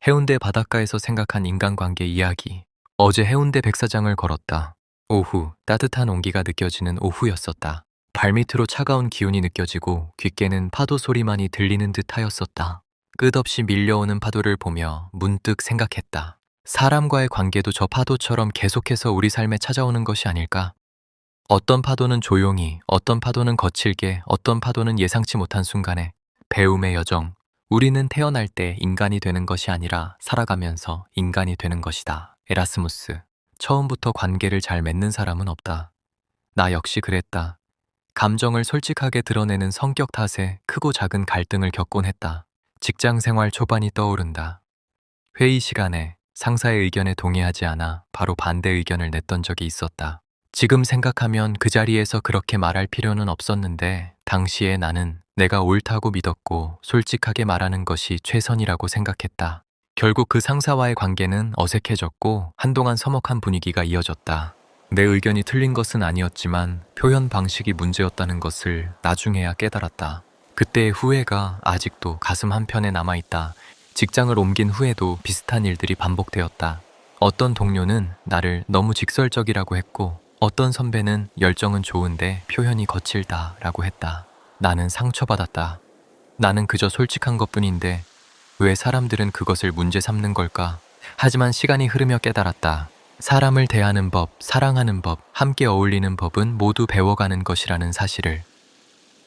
해운대 바닷가에서 생각한 인간관계 이야기. 어제 해운대 백사장을 걸었다. 오후, 따뜻한 온기가 느껴지는 오후였었다. 발밑으로 차가운 기운이 느껴지고 귓게는 파도 소리만이 들리는 듯 하였었다. 끝없이 밀려오는 파도를 보며 문득 생각했다. 사람과의 관계도 저 파도처럼 계속해서 우리 삶에 찾아오는 것이 아닐까? 어떤 파도는 조용히, 어떤 파도는 거칠게, 어떤 파도는 예상치 못한 순간에 배움의 여정. 우리는 태어날 때 인간이 되는 것이 아니라 살아가면서 인간이 되는 것이다. 에라스무스. 처음부터 관계를 잘 맺는 사람은 없다. 나 역시 그랬다. 감정을 솔직하게 드러내는 성격 탓에 크고 작은 갈등을 겪곤 했다. 직장 생활 초반이 떠오른다. 회의 시간에 상사의 의견에 동의하지 않아 바로 반대 의견을 냈던 적이 있었다. 지금 생각하면 그 자리에서 그렇게 말할 필요는 없었는데 당시에 나는 내가 옳다고 믿었고 솔직하게 말하는 것이 최선이라고 생각했다. 결국 그 상사와의 관계는 어색해졌고 한동안 서먹한 분위기가 이어졌다. 내 의견이 틀린 것은 아니었지만 표현 방식이 문제였다는 것을 나중에야 깨달았다. 그때의 후회가 아직도 가슴 한편에 남아있다. 직장을 옮긴 후에도 비슷한 일들이 반복되었다. 어떤 동료는 나를 너무 직설적이라고 했고 어떤 선배는 열정은 좋은데 표현이 거칠다 라고 했다. 나는 상처받았다. 나는 그저 솔직한 것뿐인데 왜 사람들은 그것을 문제 삼는 걸까? 하지만 시간이 흐르며 깨달았다. 사람을 대하는 법, 사랑하는 법, 함께 어울리는 법은 모두 배워가는 것이라는 사실을.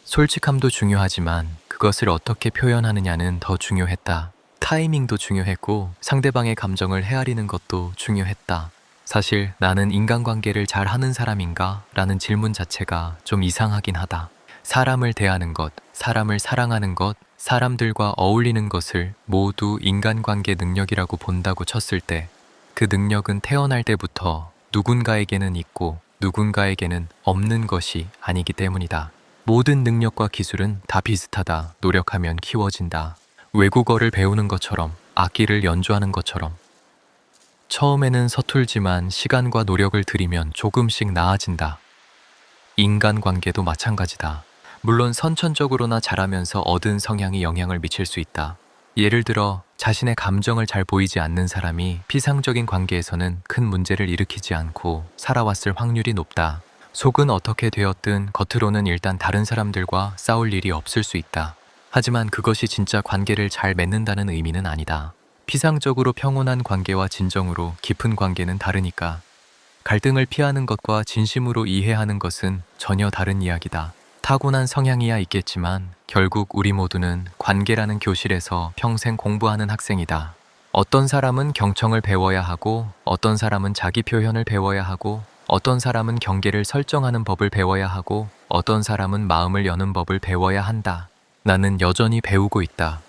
솔직함도 중요하지만 그것을 어떻게 표현하느냐는 더 중요했다. 타이밍도 중요했고 상대방의 감정을 헤아리는 것도 중요했다. 사실 나는 인간관계를 잘 하는 사람인가? 라는 질문 자체가 좀 이상하긴 하다. 사람을 대하는 것, 사람을 사랑하는 것, 사람들과 어울리는 것을 모두 인간관계 능력이라고 본다고 쳤을 때 그 능력은 태어날 때부터 누군가에게는 있고 누군가에게는 없는 것이 아니기 때문이다. 모든 능력과 기술은 다 비슷하다. 노력하면 키워진다. 외국어를 배우는 것처럼, 악기를 연주하는 것처럼. 처음에는 서툴지만 시간과 노력을 들이면 조금씩 나아진다. 인간관계도 마찬가지다. 물론 선천적으로나 자라면서 얻은 성향이 영향을 미칠 수 있다. 예를 들어 자신의 감정을 잘 보이지 않는 사람이 피상적인 관계에서는 큰 문제를 일으키지 않고 살아왔을 확률이 높다. 속은 어떻게 되었든 겉으로는 일단 다른 사람들과 싸울 일이 없을 수 있다. 하지만 그것이 진짜 관계를 잘 맺는다는 의미는 아니다. 피상적으로 평온한 관계와 진정으로 깊은 관계는 다르니까. 갈등을 피하는 것과 진심으로 이해하는 것은 전혀 다른 이야기다. 타고난 성향이야 있겠지만 결국 우리 모두는 관계라는 교실에서 평생 공부하는 학생이다. 어떤 사람은 경청을 배워야 하고 어떤 사람은 자기 표현을 배워야 하고 어떤 사람은 경계를 설정하는 법을 배워야 하고 어떤 사람은 마음을 여는 법을 배워야 한다. 나는 여전히 배우고 있다.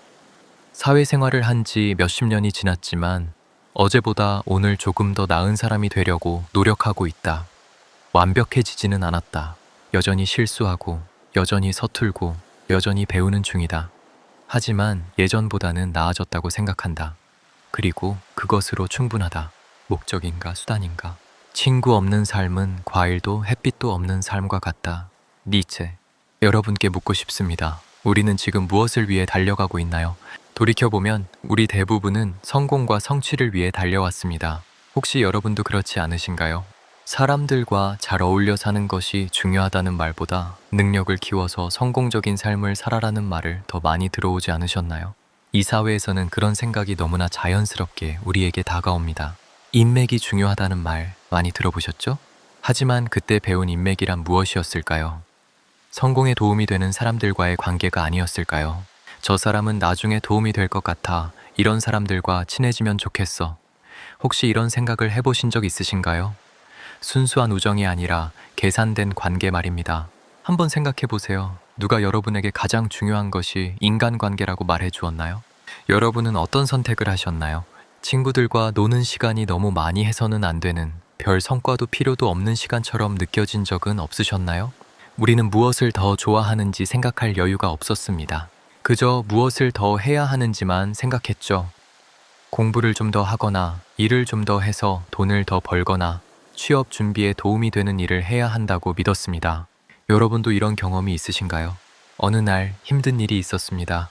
사회생활을 한 지 몇십 년이 지났지만 어제보다 오늘 조금 더 나은 사람이 되려고 노력하고 있다. 완벽해지지는 않았다. 여전히 실수하고 여전히 서툴고 여전히 배우는 중이다. 하지만 예전보다는 나아졌다고 생각한다. 그리고 그것으로 충분하다. 목적인가 수단인가. 친구 없는 삶은 과일도 햇빛도 없는 삶과 같다. 니체. 여러분께 묻고 싶습니다. 우리는 지금 무엇을 위해 달려가고 있나요? 돌이켜보면 우리 대부분은 성공과 성취를 위해 달려왔습니다. 혹시 여러분도 그렇지 않으신가요? 사람들과 잘 어울려 사는 것이 중요하다는 말보다 능력을 키워서 성공적인 삶을 살아라는 말을 더 많이 들어오지 않으셨나요? 이 사회에서는 그런 생각이 너무나 자연스럽게 우리에게 다가옵니다. 인맥이 중요하다는 말 많이 들어보셨죠? 하지만 그때 배운 인맥이란 무엇이었을까요? 성공에 도움이 되는 사람들과의 관계가 아니었을까요? 저 사람은 나중에 도움이 될 것 같아. 이런 사람들과 친해지면 좋겠어. 혹시 이런 생각을 해보신 적 있으신가요? 순수한 우정이 아니라 계산된 관계 말입니다. 한번 생각해 보세요. 누가 여러분에게 가장 중요한 것이 인간관계라고 말해 주었나요? 여러분은 어떤 선택을 하셨나요? 친구들과 노는 시간이 너무 많이 해서는 안 되는 별 성과도 필요도 없는 시간처럼 느껴진 적은 없으셨나요? 우리는 무엇을 더 좋아하는지 생각할 여유가 없었습니다. 그저 무엇을 더 해야 하는지만 생각했죠. 공부를 좀 더 하거나 일을 좀 더 해서 돈을 더 벌거나 취업 준비에 도움이 되는 일을 해야 한다고 믿었습니다. 여러분도 이런 경험이 있으신가요? 어느 날 힘든 일이 있었습니다.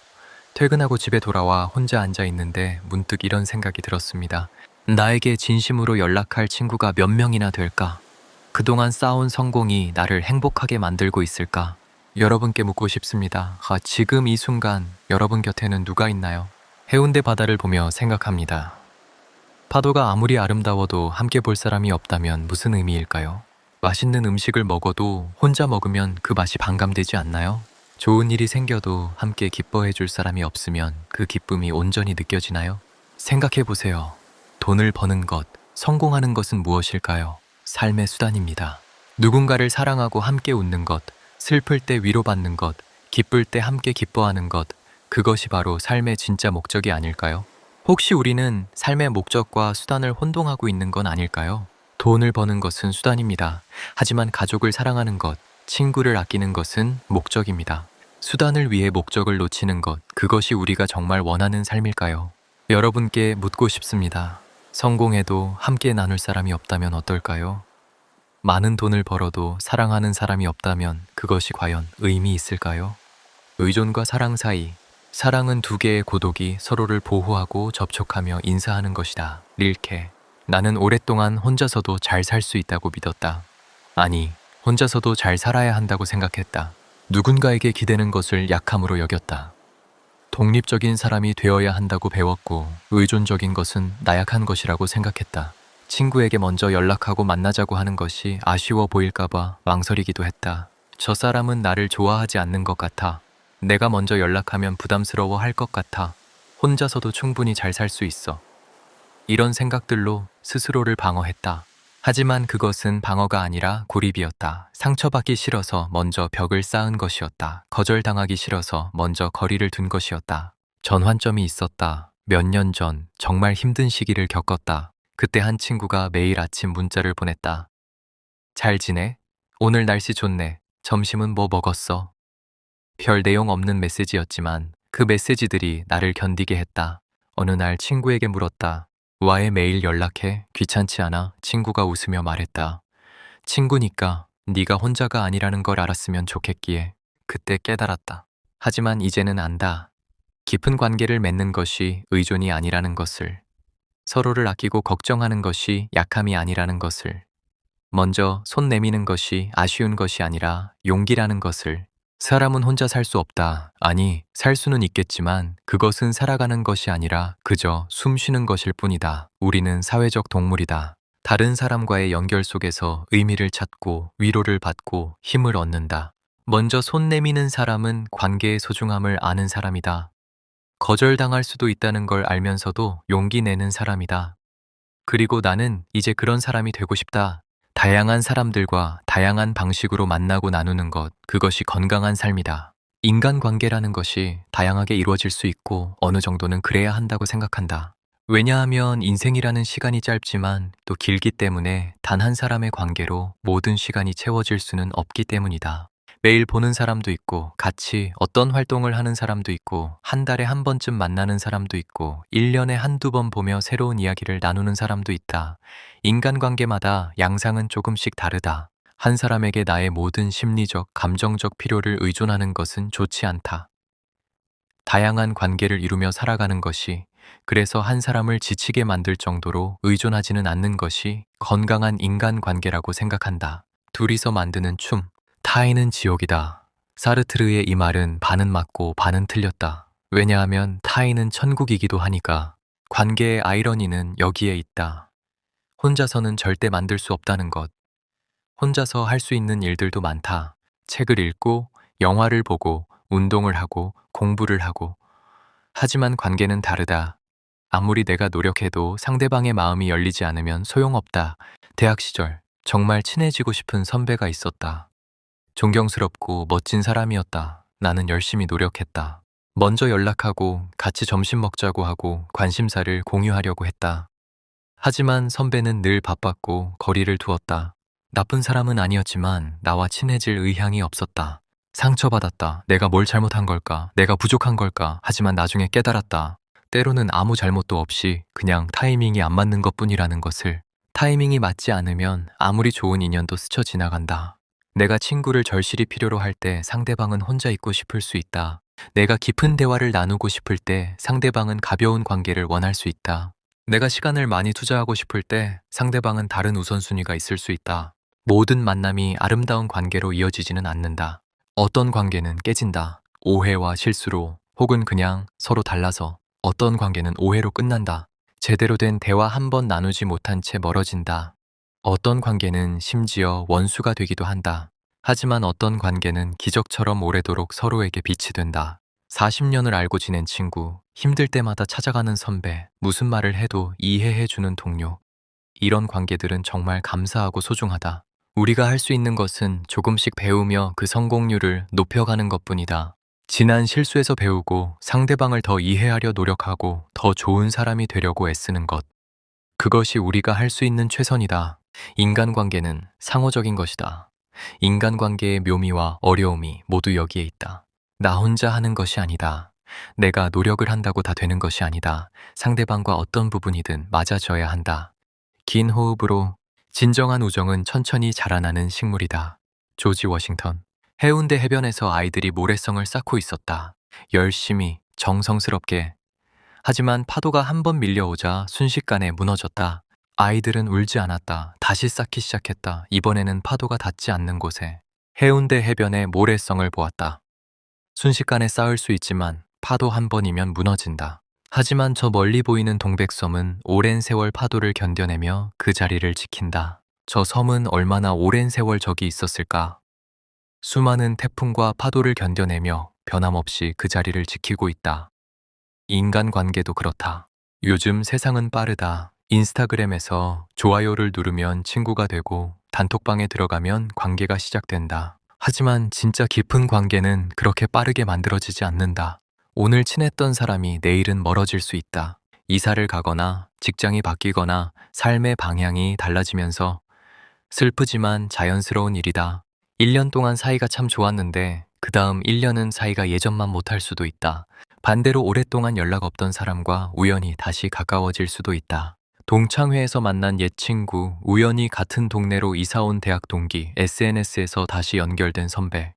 퇴근하고 집에 돌아와 혼자 앉아 있는데 문득 이런 생각이 들었습니다. 나에게 진심으로 연락할 친구가 몇 명이나 될까? 그동안 쌓아온 성공이 나를 행복하게 만들고 있을까? 여러분께 묻고 싶습니다. 지금 이 순간 여러분 곁에는 누가 있나요? 해운대 바다를 보며 생각합니다. 파도가 아무리 아름다워도 함께 볼 사람이 없다면 무슨 의미일까요? 맛있는 음식을 먹어도 혼자 먹으면 그 맛이 반감되지 않나요? 좋은 일이 생겨도 함께 기뻐해 줄 사람이 없으면 그 기쁨이 온전히 느껴지나요? 생각해 보세요. 돈을 버는 것, 성공하는 것은 무엇일까요? 삶의 수단입니다. 누군가를 사랑하고 함께 웃는 것, 슬플 때 위로받는 것, 기쁠 때 함께 기뻐하는 것, 그것이 바로 삶의 진짜 목적이 아닐까요? 혹시 우리는 삶의 목적과 수단을 혼동하고 있는 건 아닐까요? 돈을 버는 것은 수단입니다. 하지만 가족을 사랑하는 것, 친구를 아끼는 것은 목적입니다. 수단을 위해 목적을 놓치는 것, 그것이 우리가 정말 원하는 삶일까요? 여러분께 묻고 싶습니다. 성공해도 함께 나눌 사람이 없다면 어떨까요? 많은 돈을 벌어도 사랑하는 사람이 없다면 그것이 과연 의미 있을까요? 의존과 사랑 사이, 사랑은 두 개의 고독이 서로를 보호하고 접촉하며 인사하는 것이다. 릴케. 나는 오랫동안 혼자서도 잘 살 수 있다고 믿었다. 아니, 혼자서도 잘 살아야 한다고 생각했다. 누군가에게 기대는 것을 약함으로 여겼다. 독립적인 사람이 되어야 한다고 배웠고, 의존적인 것은 나약한 것이라고 생각했다. 친구에게 먼저 연락하고 만나자고 하는 것이 아쉬워 보일까봐 망설이기도 했다. 저 사람은 나를 좋아하지 않는 것 같아. 내가 먼저 연락하면 부담스러워 할 것 같아. 혼자서도 충분히 잘 살 수 있어. 이런 생각들로 스스로를 방어했다. 하지만 그것은 방어가 아니라 고립이었다. 상처받기 싫어서 먼저 벽을 쌓은 것이었다. 거절당하기 싫어서 먼저 거리를 둔 것이었다. 전환점이 있었다. 몇 년 전 정말 힘든 시기를 겪었다. 그때 한 친구가 매일 아침 문자를 보냈다. 잘 지내? 오늘 날씨 좋네. 점심은 뭐 먹었어? 별 내용 없는 메시지였지만 그 메시지들이 나를 견디게 했다. 어느 날 친구에게 물었다. 와에 매일 연락해? 귀찮지 않아? 친구가 웃으며 말했다. 친구니까 네가 혼자가 아니라는 걸 알았으면 좋겠기에. 그때 깨달았다. 하지만 이제는 안다. 깊은 관계를 맺는 것이 의존이 아니라는 것을. 서로를 아끼고 걱정하는 것이 약함이 아니라는 것을. 먼저 손 내미는 것이 아쉬운 것이 아니라 용기라는 것을. 사람은 혼자 살 수 없다. 아니, 살 수는 있겠지만 그것은 살아가는 것이 아니라 그저 숨 쉬는 것일 뿐이다. 우리는 사회적 동물이다. 다른 사람과의 연결 속에서 의미를 찾고 위로를 받고 힘을 얻는다. 먼저 손 내미는 사람은 관계의 소중함을 아는 사람이다. 거절당할 수도 있다는 걸 알면서도 용기 내는 사람이다. 그리고 나는 이제 그런 사람이 되고 싶다. 다양한 사람들과 다양한 방식으로 만나고 나누는 것, 그것이 건강한 삶이다. 인간관계라는 것이 다양하게 이루어질 수 있고 어느 정도는 그래야 한다고 생각한다. 왜냐하면 인생이라는 시간이 짧지만 또 길기 때문에 단 한 사람의 관계로 모든 시간이 채워질 수는 없기 때문이다. 매일 보는 사람도 있고 같이 어떤 활동을 하는 사람도 있고 한 달에 한 번쯤 만나는 사람도 있고 1년에 한두 번 보며 새로운 이야기를 나누는 사람도 있다. 인간관계마다 양상은 조금씩 다르다. 한 사람에게 나의 모든 심리적, 감정적 필요를 의존하는 것은 좋지 않다. 다양한 관계를 이루며 살아가는 것이, 그래서 한 사람을 지치게 만들 정도로 의존하지는 않는 것이 건강한 인간관계라고 생각한다. 둘이서 만드는 춤. 타인은 지옥이다. 사르트르의 이 말은 반은 맞고 반은 틀렸다. 왜냐하면 타인은 천국이기도 하니까. 관계의 아이러니는 여기에 있다. 혼자서는 절대 만들 수 없다는 것. 혼자서 할 수 있는 일들도 많다. 책을 읽고, 영화를 보고, 운동을 하고, 공부를 하고. 하지만 관계는 다르다. 아무리 내가 노력해도 상대방의 마음이 열리지 않으면 소용없다. 대학 시절 정말 친해지고 싶은 선배가 있었다. 존경스럽고 멋진 사람이었다. 나는 열심히 노력했다. 먼저 연락하고 같이 점심 먹자고 하고 관심사를 공유하려고 했다. 하지만 선배는 늘 바빴고 거리를 두었다. 나쁜 사람은 아니었지만 나와 친해질 의향이 없었다. 상처받았다. 내가 뭘 잘못한 걸까? 내가 부족한 걸까? 하지만 나중에 깨달았다. 때로는 아무 잘못도 없이 그냥 타이밍이 안 맞는 것뿐이라는 것을. 타이밍이 맞지 않으면 아무리 좋은 인연도 스쳐 지나간다. 내가 친구를 절실히 필요로 할 때 상대방은 혼자 있고 싶을 수 있다. 내가 깊은 대화를 나누고 싶을 때 상대방은 가벼운 관계를 원할 수 있다. 내가 시간을 많이 투자하고 싶을 때 상대방은 다른 우선순위가 있을 수 있다. 모든 만남이 아름다운 관계로 이어지지는 않는다. 어떤 관계는 깨진다. 오해와 실수로 혹은 그냥 서로 달라서. 어떤 관계는 오해로 끝난다. 제대로 된 대화 한 번 나누지 못한 채 멀어진다. 어떤 관계는 심지어 원수가 되기도 한다. 하지만 어떤 관계는 기적처럼 오래도록 서로에게 빛이 된다. 40년을 알고 지낸 친구, 힘들 때마다 찾아가는 선배, 무슨 말을 해도 이해해주는 동료. 이런 관계들은 정말 감사하고 소중하다. 우리가 할 수 있는 것은 조금씩 배우며 그 성공률을 높여가는 것뿐이다. 지난 실수에서 배우고 상대방을 더 이해하려 노력하고 더 좋은 사람이 되려고 애쓰는 것. 그것이 우리가 할 수 있는 최선이다. 인간관계는 상호적인 것이다. 인간관계의 묘미와 어려움이 모두 여기에 있다. 나 혼자 하는 것이 아니다. 내가 노력을 한다고 다 되는 것이 아니다. 상대방과 어떤 부분이든 맞아져야 한다. 긴 호흡으로 진정한 우정은 천천히 자라나는 식물이다. 조지 워싱턴. 해운대 해변에서 아이들이 모래성을 쌓고 있었다. 열심히, 정성스럽게. 하지만 파도가 한 번 밀려오자 순식간에 무너졌다. 아이들은 울지 않았다. 다시 쌓기 시작했다. 이번에는 파도가 닿지 않는 곳에. 해운대 해변에 모래성을 보았다. 순식간에 쌓을 수 있지만 파도 한 번이면 무너진다. 하지만 저 멀리 보이는 동백섬은 오랜 세월 파도를 견뎌내며 그 자리를 지킨다. 저 섬은 얼마나 오랜 세월 저기 있었을까? 수많은 태풍과 파도를 견뎌내며 변함없이 그 자리를 지키고 있다. 인간관계도 그렇다. 요즘 세상은 빠르다. 인스타그램에서 좋아요를 누르면 친구가 되고 단톡방에 들어가면 관계가 시작된다. 하지만 진짜 깊은 관계는 그렇게 빠르게 만들어지지 않는다. 오늘 친했던 사람이 내일은 멀어질 수 있다. 이사를 가거나 직장이 바뀌거나 삶의 방향이 달라지면서 슬프지만 자연스러운 일이다. 1년 동안 사이가 참 좋았는데 그 다음 1년은 사이가 예전만 못할 수도 있다. 반대로 오랫동안 연락 없던 사람과 우연히 다시 가까워질 수도 있다. 동창회에서 만난 옛 친구, 우연히 같은 동네로 이사온 대학 동기, SNS에서 다시 연결된 선배.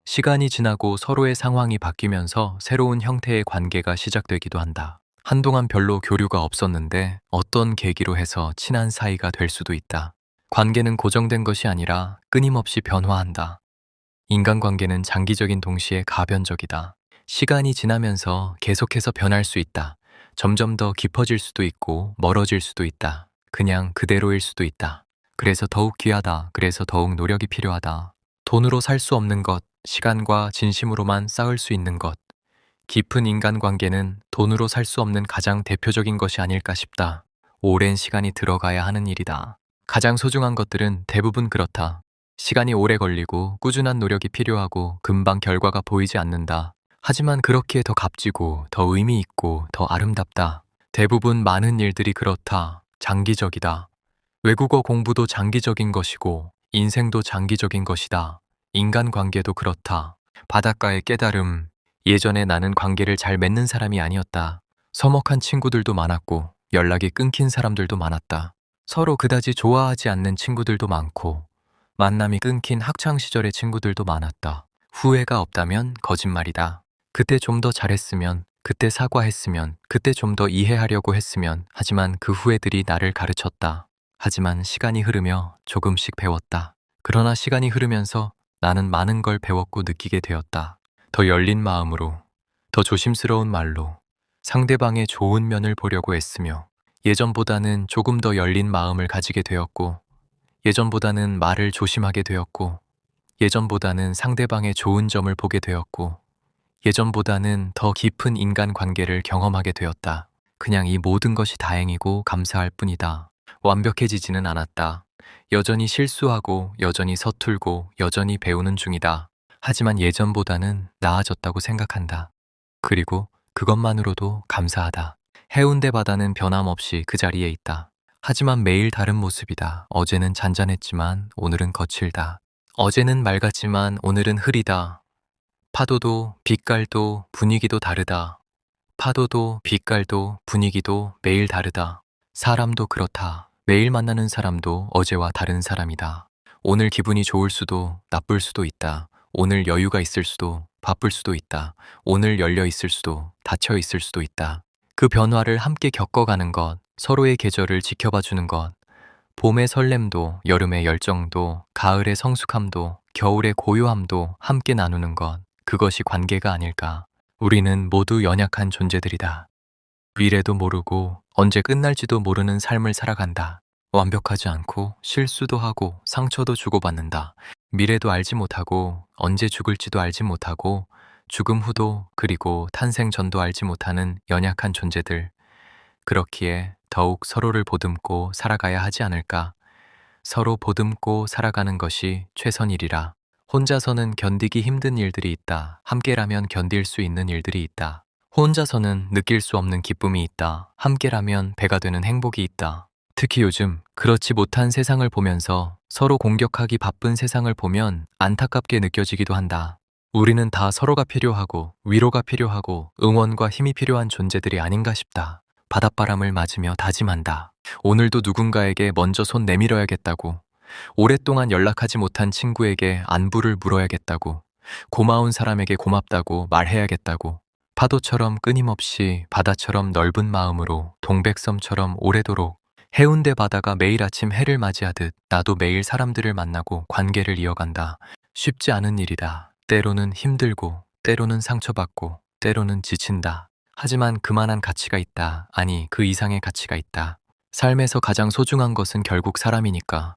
시간이 지나고 서로의 상황이 바뀌면서 새로운 형태의 관계가 시작되기도 한다. 한동안 별로 교류가 없었는데 어떤 계기로 해서 친한 사이가 될 수도 있다. 관계는 고정된 것이 아니라 끊임없이 변화한다. 인간관계는 장기적인 동시에 가변적이다. 시간이 지나면서 계속해서 변할 수 있다. 점점 더 깊어질 수도 있고 멀어질 수도 있다. 그냥 그대로일 수도 있다. 그래서 더욱 귀하다. 그래서 더욱 노력이 필요하다. 돈으로 살 수 없는 것, 시간과 진심으로만 쌓을 수 있는 것. 깊은 인간관계는 돈으로 살 수 없는 가장 대표적인 것이 아닐까 싶다. 오랜 시간이 들어가야 하는 일이다. 가장 소중한 것들은 대부분 그렇다. 시간이 오래 걸리고 꾸준한 노력이 필요하고 금방 결과가 보이지 않는다. 하지만 그렇기에 더 값지고 더 의미 있고 더 아름답다. 대부분 많은 일들이 그렇다. 장기적이다. 외국어 공부도 장기적인 것이고 인생도 장기적인 것이다. 인간관계도 그렇다. 바닷가의 깨달음. 예전에 나는 관계를 잘 맺는 사람이 아니었다. 서먹한 친구들도 많았고 연락이 끊긴 사람들도 많았다. 서로 그다지 좋아하지 않는 친구들도 많고 만남이 끊긴 학창시절의 친구들도 많았다. 후회가 없다면 거짓말이다. 그때 좀 더 잘했으면, 그때 사과했으면, 그때 좀 더 이해하려고 했으면, 하지만 그 후회들이 나를 가르쳤다. 하지만 시간이 흐르며 조금씩 배웠다. 그러나 시간이 흐르면서 나는 많은 걸 배웠고 느끼게 되었다. 더 열린 마음으로, 더 조심스러운 말로 상대방의 좋은 면을 보려고 애쓰며 예전보다는 조금 더 열린 마음을 가지게 되었고 예전보다는 말을 조심하게 되었고 예전보다는 상대방의 좋은 점을 보게 되었고 예전보다는 더 깊은 인간관계를 경험하게 되었다. 그냥 이 모든 것이 다행이고 감사할 뿐이다. 완벽해지지는 않았다. 여전히 실수하고 여전히 서툴고 여전히 배우는 중이다. 하지만 예전보다는 나아졌다고 생각한다. 그리고 그것만으로도 감사하다. 해운대 바다는 변함없이 그 자리에 있다. 하지만 매일 다른 모습이다. 어제는 잔잔했지만 오늘은 거칠다. 어제는 맑았지만 오늘은 흐리다. 파도도 빛깔도 분위기도 다르다. 파도도 빛깔도 분위기도 매일 다르다. 사람도 그렇다. 매일 만나는 사람도 어제와 다른 사람이다. 오늘 기분이 좋을 수도 나쁠 수도 있다. 오늘 여유가 있을 수도 바쁠 수도 있다. 오늘 열려 있을 수도, 닫혀 있을 수도 있다. 그 변화를 함께 겪어가는 것, 서로의 계절을 지켜봐 주는 것, 봄의 설렘도, 여름의 열정도, 가을의 성숙함도, 겨울의 고요함도 함께 나누는 것, 그것이 관계가 아닐까. 우리는 모두 연약한 존재들이다. 미래도 모르고 언제 끝날지도 모르는 삶을 살아간다. 완벽하지 않고 실수도 하고 상처도 주고받는다. 미래도 알지 못하고 언제 죽을지도 알지 못하고 죽음 후도 그리고 탄생 전도 알지 못하는 연약한 존재들. 그렇기에 더욱 서로를 보듬고 살아가야 하지 않을까. 서로 보듬고 살아가는 것이 최선이리라. 혼자서는 견디기 힘든 일들이 있다. 함께라면 견딜 수 있는 일들이 있다. 혼자서는 느낄 수 없는 기쁨이 있다. 함께라면 배가 되는 행복이 있다. 특히 요즘 그렇지 못한 세상을 보면서 서로 공격하기 바쁜 세상을 보면 안타깝게 느껴지기도 한다. 우리는 다 서로가 필요하고 위로가 필요하고 응원과 힘이 필요한 존재들이 아닌가 싶다. 바닷바람을 맞으며 다짐한다. 오늘도 누군가에게 먼저 손 내밀어야겠다고. 오랫동안 연락하지 못한 친구에게 안부를 물어야겠다고. 고마운 사람에게 고맙다고 말해야겠다고. 파도처럼 끊임없이 바다처럼 넓은 마음으로 동백섬처럼 오래도록 해운대 바다가 매일 아침 해를 맞이하듯 나도 매일 사람들을 만나고 관계를 이어간다. 쉽지 않은 일이다. 때로는 힘들고, 때로는 상처받고, 때로는 지친다. 하지만 그만한 가치가 있다. 아니, 그 이상의 가치가 있다. 삶에서 가장 소중한 것은 결국 사람이니까.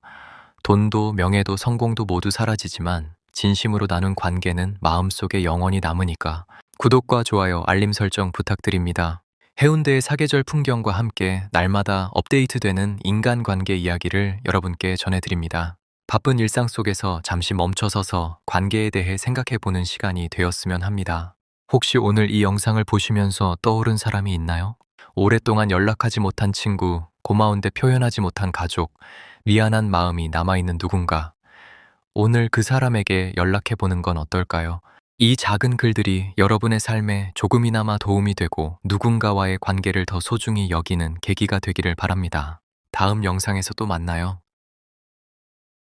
돈도 명예도 성공도 모두 사라지지만 진심으로 나눈 관계는 마음속에 영원히 남으니까. 구독과 좋아요, 알림 설정 부탁드립니다. 해운대의 사계절 풍경과 함께 날마다 업데이트되는 인간관계 이야기를 여러분께 전해드립니다. 바쁜 일상 속에서 잠시 멈춰서서 관계에 대해 생각해보는 시간이 되었으면 합니다. 혹시 오늘 이 영상을 보시면서 떠오른 사람이 있나요? 오랫동안 연락하지 못한 친구, 고마운데 표현하지 못한 가족, 미안한 마음이 남아있는 누군가. 오늘 그 사람에게 연락해보는 건 어떨까요? 이 작은 글들이 여러분의 삶에 조금이나마 도움이 되고 누군가와의 관계를 더 소중히 여기는 계기가 되기를 바랍니다. 다음 영상에서 또 만나요.